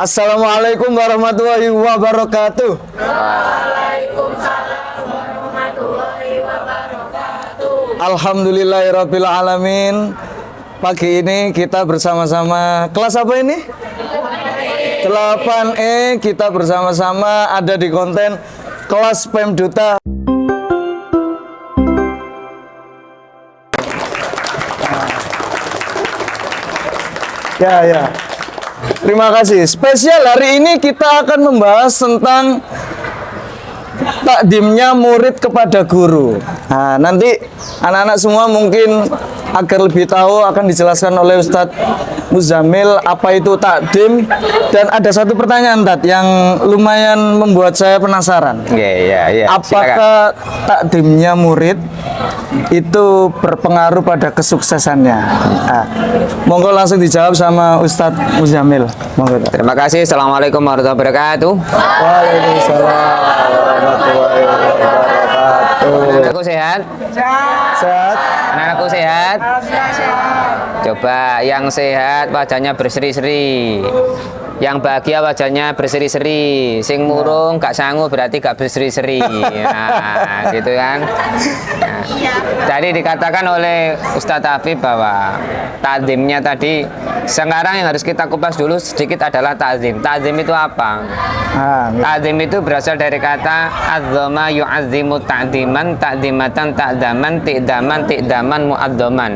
Assalamualaikum warahmatullahi wabarakatuh. Waalaikumsalam warahmatullahi wabarakatuh. Alhamdulillahirabbil alamin. Pagi ini kita bersama-sama kelas apa ini? 8E. Kita bersama-sama ada di konten kelas Pemduta. Ya. Terima kasih. Spesial hari ini kita akan membahas tentang takdimnya murid kepada guru. Nah, nanti anak-anak semua mungkin agar lebih tahu akan dijelaskan oleh Ustadz Muzamil apa itu takdim, dan ada satu pertanyaan yang lumayan membuat saya penasaran. Iya. Apakah takdimnya murid itu berpengaruh pada kesuksesannya? Nah, monggo langsung dijawab sama Ustadz Muzamil. Monggo. Terima kasih. Assalamualaikum warahmatullahi wabarakatuh. Waalaikumsalam warahmatullahi wabarakatuh. Anak-anakku sehat? Sehat? Anak-anakku sehat? Coba yang sehat wajahnya berseri-seri. Yang bahagia wajahnya berseri-seri. Sing murung gak sangu berarti gak berseri-seri. Nah, gitu kan. Nah, tadi dikatakan oleh Ustadz Habib bahwa takdimnya tadi, sekarang yang harus kita kupas dulu sedikit adalah takdim. Takdim itu apa? Takdim itu berasal dari kata adzama yu'azzimu ta'diman, ta'dimatan ta'daman, ti'daman mu'adzaman.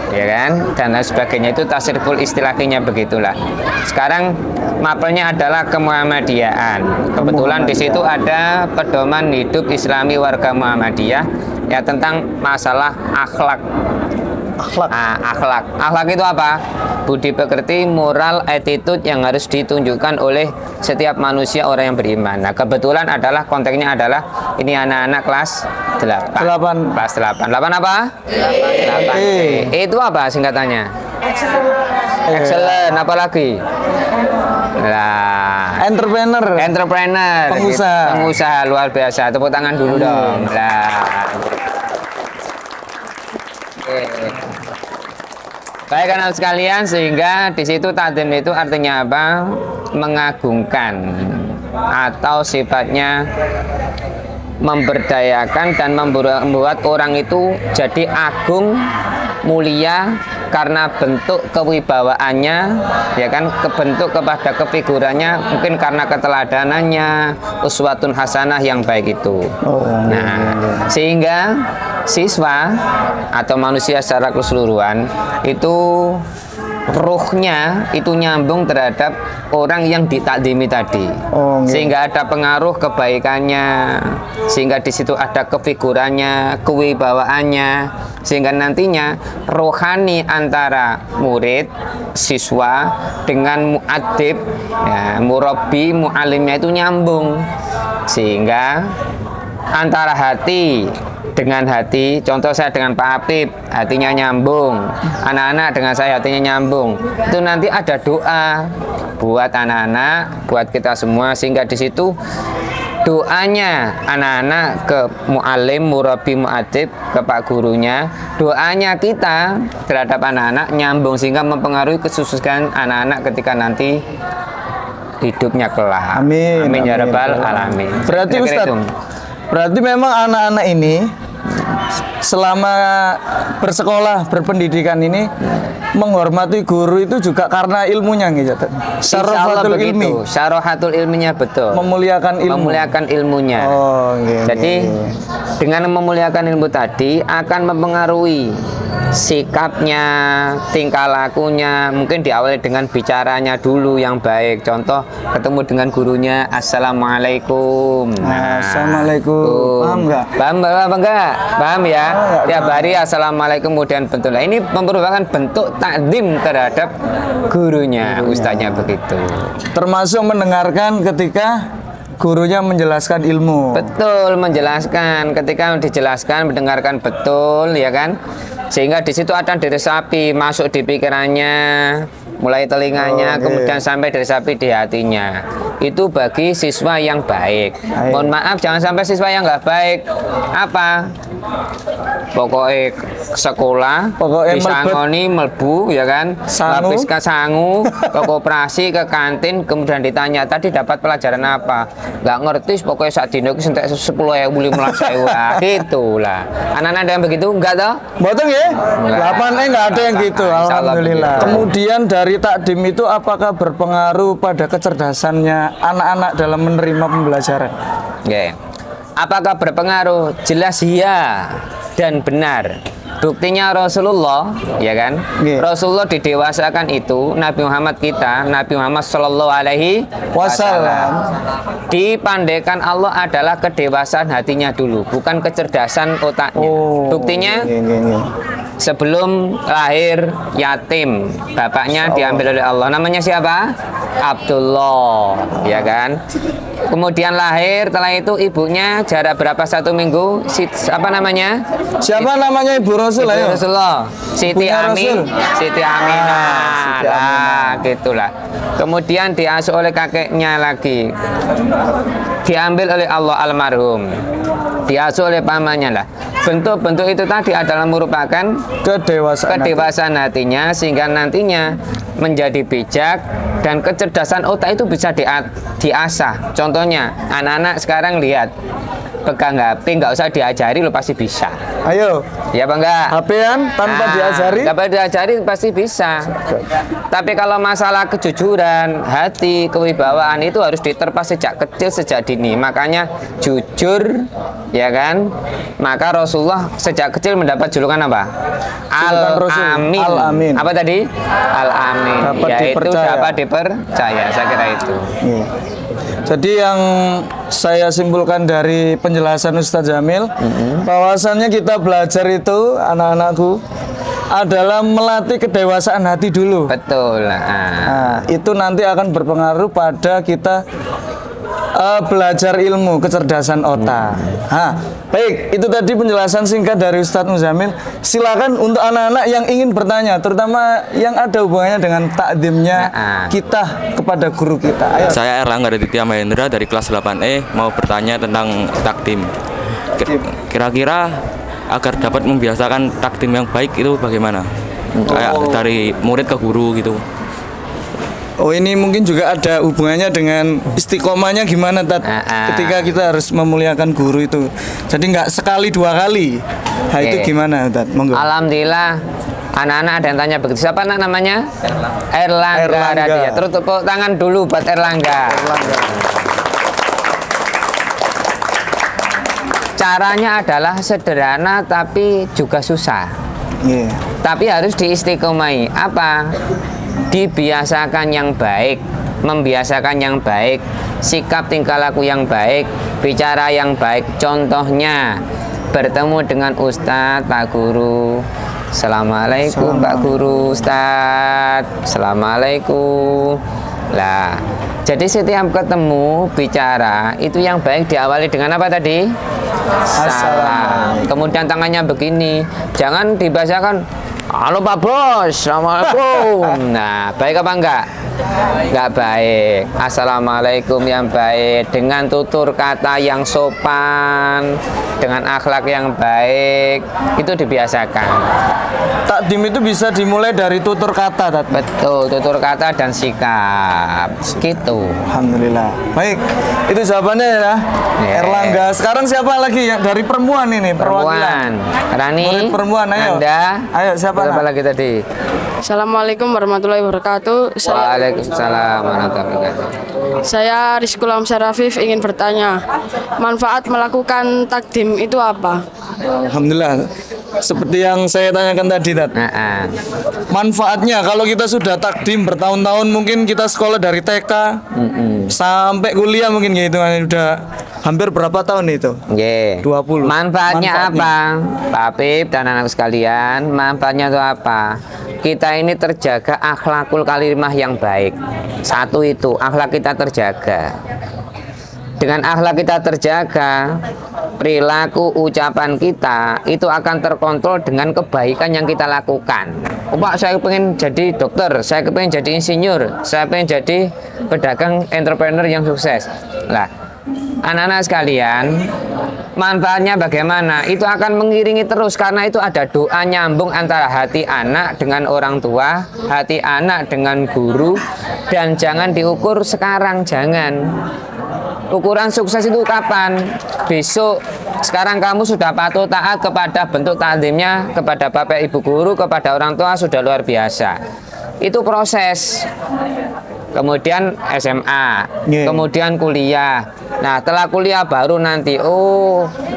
Ya kan, dan lain sebagainya. Itu tasriful istilahnya begitulah. Sekarang mapelnya adalah kemuhammadiyaan. Kebetulan di situ ada pedoman hidup Islami warga Muhammadiyah ya tentang masalah akhlak. Akhlak itu apa? Budi pekerti, moral, attitude yang harus ditunjukkan oleh setiap manusia orang yang beriman. Nah, kebetulan adalah konteksnya adalah ini anak-anak kelas 8. Kelas 8. 8 apa? 8. Itu apa singkatannya? Excellent. Apa lagi? Lah, entrepreneur, pengusaha luar biasa. Tepuk tangan dulu dong. Lah. Baik anak sekalian, sehingga di situ takdim itu artinya apa? Mengagungkan atau sifatnya memberdayakan dan membuat orang itu jadi agung, mulia karena bentuk kewibawaannya, ya kan, kebentuk kepada kefigurannya, mungkin karena keteladanannya, uswatun hasanah yang baik itu. Nah, sehingga siswa atau manusia secara keseluruhan itu ruhnya itu nyambung terhadap orang yang ditakdimi tadi, sehingga ada pengaruh kebaikannya, sehingga di situ ada kefigurannya, kewibawaannya, sehingga nantinya rohani antara murid, siswa dengan mu'adib, ya, murabbi, mu'alimnya itu nyambung, sehingga antara hati dengan hati, contoh saya dengan Pak Habib, hatinya nyambung, anak-anak dengan saya hatinya nyambung, itu nanti ada doa buat anak-anak, buat kita semua, sehingga di situ doanya anak-anak ke mu'alim, murabi, mu'adib, ke pak gurunya, doanya kita terhadap anak-anak nyambung, sehingga mempengaruhi kesuksesan anak-anak ketika nanti hidupnya kelak. Amin ya rabbal alamin. Berarti Ustaz, berarti memang anak-anak ini selama bersekolah, berpendidikan ini menghormati guru itu juga karena ilmunya gitu. Syarahatul ilmi. Syarahatul ilminya betul. Memuliakan ilmunya. Jadi dengan memuliakan ilmu tadi akan mempengaruhi sikapnya, tingkah lakunya, mungkin diawali dengan bicaranya dulu yang baik. Contoh ketemu dengan gurunya, assalamualaikum. Assalamualaikum. Paham nggak? Paham enggak? Paham ya? Tiap hari assalamualaikum, kemudian bentuk. Ini merupakan bentuk takdim terhadap gurunya, ustaznya begitu. Termasuk mendengarkan ketika gurunya menjelaskan ilmu. Betul, menjelaskan. Ketika dijelaskan, mendengarkan betul, ya kan? Sehingga di situ akan diresapi, masuk di pikirannya, mulai telinganya, Oke. kemudian sampai dari sapi di hatinya. Itu bagi siswa yang baik. Mohon maaf, jangan sampai siswa yang nggak baik. Apa? Pokoknya sekolah, Pokoknya disangoni melbu, ya kan? Sangu. Habis ke sangu, ke koperasi, ke kantin, kemudian ditanya tadi dapat pelajaran apa? Nggak ngerti, pokoknya saat dino itu sentek 10.000 15.000, gitulah. Anak-anak ada yang begitu enggak toh? Betul ya? Enggak. 8 enggak ada yang gitu. Insya Allah Alhamdulillah. begitu. Kemudian dari takdim itu apakah berpengaruh pada kecerdasannya anak-anak dalam menerima pembelajaran? Oke. Apakah berpengaruh? Jelas iya dan benar. Buktinya Rasulullah, ya kan? Iya. Rasulullah didewasakan itu Nabi Muhammad kita, Nabi Muhammad Shallallahu Alaihi Wasallam. Dipandaikan Allah adalah kedewasaan hatinya dulu, bukan kecerdasan otaknya. Buktinya Iya. sebelum lahir yatim, bapaknya diambil oleh Allah. Namanya siapa? Abdullah, ya kan? Kemudian lahir, setelah itu ibunya jarak berapa 1 minggu? Apa namanya? Siapa namanya Ibu Rasul? Ibu Ayo. Rasulullah, Siti Ibunya Amin, Rasul. Siti Aminah, Siti lah, gitulah. Kemudian diasuh oleh kakeknya lagi, diambil oleh Allah almarhum, diasuh oleh pamannya lah. Bentuk-bentuk itu tadi adalah merupakan kedewasaan hatinya, sehingga nantinya menjadi bijak dan kecerdasan otak itu bisa diasah. Contohnya, anak-anak sekarang lihat, pegang HP nggak usah diajari lo pasti bisa. Ayo. Ya apa enggak? HP-an tanpa diajari. Tanpa diajari pasti bisa. Tapi kalau masalah kejujuran, hati, kewibawaan itu harus diterpa sejak kecil, sejak dini. Makanya jujur, ya kan? Maka Rasulullah sejak kecil mendapat julukan apa? Al-Amin. Al-Amin. Apa tadi? Al-Amin. Dapat Yaitu dipercaya. dapat dipercaya. Saya kira itu. Iya. Jadi yang saya simpulkan dari penjelasan Ustadz Jamil, bahwasannya kita belajar itu anak-anakku adalah melatih kedewasaan hati dulu. Betul. Nah, itu nanti akan berpengaruh pada kita belajar ilmu, kecerdasan otak. Baik, itu tadi penjelasan singkat dari Ustadz Muzamil. Silakan untuk anak-anak yang ingin bertanya, terutama yang ada hubungannya dengan takdimnya kita kepada guru kita. Ayo. Saya Erlangga Raditya Mahendra dari kelas 8E mau bertanya tentang takdim. Kira-kira agar dapat membiasakan takdim yang baik itu bagaimana? Kayak dari murid ke guru gitu. Oh, ini mungkin juga ada hubungannya dengan istiqomahnya gimana, Tat? Ketika kita harus memuliakan guru itu. Jadi nggak sekali 2 kali. Nah, itu Oke. gimana, Tat? Monggo. Alhamdulillah, anak-anak ada yang tanya begitu. Siapa anak namanya? Erlangga Erlangga. Raditya. Terus tepuk tangan dulu buat Erlangga. Caranya adalah sederhana tapi juga susah. Iya. Tapi harus diistiqomai. Apa? Dibiasakan yang baik, membiasakan yang baik, sikap tingkah laku yang baik, bicara yang baik. Contohnya, bertemu dengan Ustadz, Pak Guru. Assalamualaikum Pak Guru, Ustadz. Assalamualaikum. Lah, jadi setiap ketemu bicara itu yang baik diawali dengan apa tadi? Salam. Kemudian tangannya begini, jangan dibahasakan. Halo Pak Bos, Assalamualaikum. Nah, baik apa enggak? Enggak baik. Assalamualaikum yang baik, dengan tutur kata yang sopan, dengan akhlak yang baik, itu dibiasakan. Takdim itu bisa dimulai dari tutur kata, Tat. Betul, tutur kata dan sikap. Gitu. Alhamdulillah. Baik, itu jawabannya ya. Yes. Erlangga. Sekarang siapa lagi yang dari perempuan ini? Perempuan. Rani. Murid perempuan, ayo. Anda. Ayo, siapa? Berapa Nak? lagi tadi? Assalamualaikum warahmatullahi wabarakatuh. Waalaikumsalam warahmatullahi wabarakatuh. Saya Rizkul Amsar Rafif ingin bertanya, manfaat melakukan takdim itu apa? Alhamdulillah. Seperti yang saya tanyakan tadi, Tat. Manfaatnya kalau kita sudah takdim bertahun-tahun, mungkin kita sekolah dari TK sampai kuliah mungkin gitu kan, udah hampir berapa tahun itu? Nggih. 20. Manfaatnya apa? Pak Pip dan anak sekalian, manfaatnya itu apa? Kita ini terjaga akhlakul kalimah yang baik. Satu itu, akhlak kita terjaga. dengan akhlak kita terjaga, perilaku ucapan kita itu akan terkontrol dengan kebaikan yang kita lakukan. Oh, Pak, saya pengen jadi dokter, saya pengen jadi insinyur, saya pengen jadi pedagang entrepreneur yang sukses. Lah, anak-anak sekalian, manfaatnya bagaimana? Itu akan mengiringi terus karena itu ada doa nyambung antara hati anak dengan orang tua, hati anak dengan guru, dan jangan diukur sekarang, jangan. Ukuran sukses itu kapan? Besok. Sekarang kamu sudah patuh taat kepada bentuk taklimnya, kepada bapak ibu guru, kepada orang tua sudah luar biasa. Itu proses. Kemudian SMA, kemudian kuliah. Nah, setelah kuliah baru nanti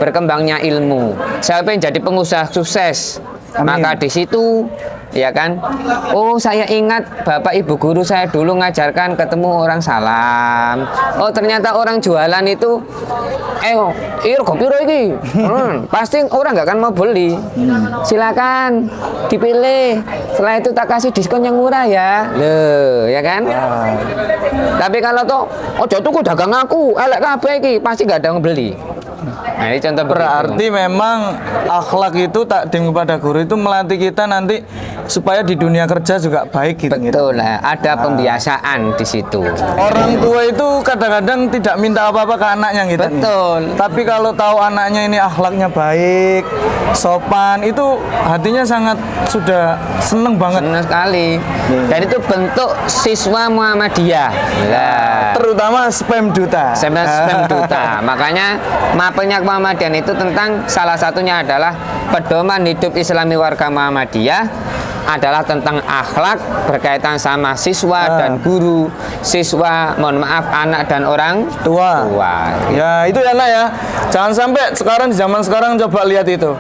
berkembangnya ilmu. Saya pengen jadi pengusaha sukses. Maka di situ ya kan, saya ingat bapak ibu guru saya dulu ngajarkan ketemu orang salam. Ternyata orang jualan itu kopi iki. Pasti orang nggak akan mau beli. Silakan dipilih. Setelah itu tak kasih diskon yang murah ya. Loh, ya kan? Tapi kalau tuku dagang aku, elek kabeh iki, pasti nggak ada yang beli. Nah, ini contoh Berarti begitu. memang akhlak itu takdim kepada guru itu melatih kita nanti supaya di dunia kerja juga baik gitu. Betul lah, ada pembiasaan di situ. Orang tua itu kadang-kadang tidak minta apa-apa ke anaknya gitu. Betul. Tapi kalau tahu anaknya ini akhlaknya baik, sopan, itu hatinya sangat sudah seneng banget. Senang sekali. Dan itu bentuk siswa Muhammadiyah. Nah, Terutama spam duta. spam duta. Makanya mapelnya Muhammadiyah itu tentang salah satunya adalah pedoman hidup Islami warga Muhammadiyah adalah tentang akhlak berkaitan sama siswa dan guru, siswa, mohon maaf, anak dan orang tua. Ya itu ya nak ya. Jangan sampai sekarang di zaman sekarang coba lihat itu.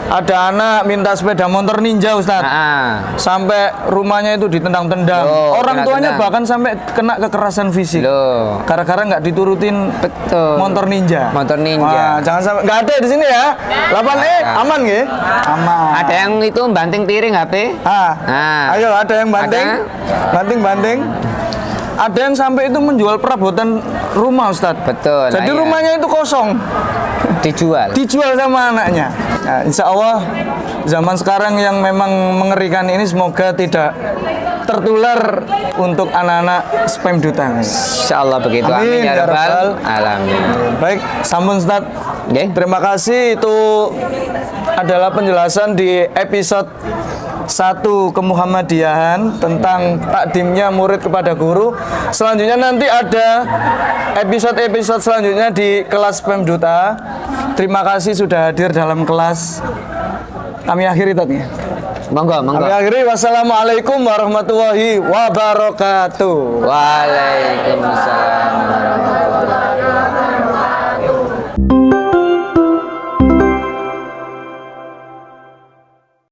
Ada anak minta sepeda motor ninja Ustaz. Sampai rumahnya itu ditendang-tendang. Orang tuanya bahkan sampai kena kekerasan fisik. Gara-gara nggak diturutin motor ninja. Motor ninja. Wah, jangan sampai nggak ada di sini ya. 8E aman nggih? Aman. Ada yang itu banting piring HP. Ayo ada yang banting. Banting. Ada yang sampai itu menjual perabotan rumah Ustadz. Betul. Jadi rumahnya itu kosong. Dijual sama anaknya. Nah, insya Allah zaman sekarang yang memang mengerikan ini semoga tidak tertular untuk anak-anak spam duta. Insya Allah begitu. Amin ya rabbal alamin. Baik, sampun Ustadz. Terima kasih. Itu adalah penjelasan di episode 1 kemuhammadiyahan tentang takdimnya murid kepada guru. Selanjutnya nanti ada episode-episode selanjutnya di kelas Spam Duta. Terima kasih sudah hadir dalam kelas. Kami akhiri tadi. Monggo. Kami akhiri. Wassalamualaikum warahmatullahi wabarakatuh. Waalaikumsalam.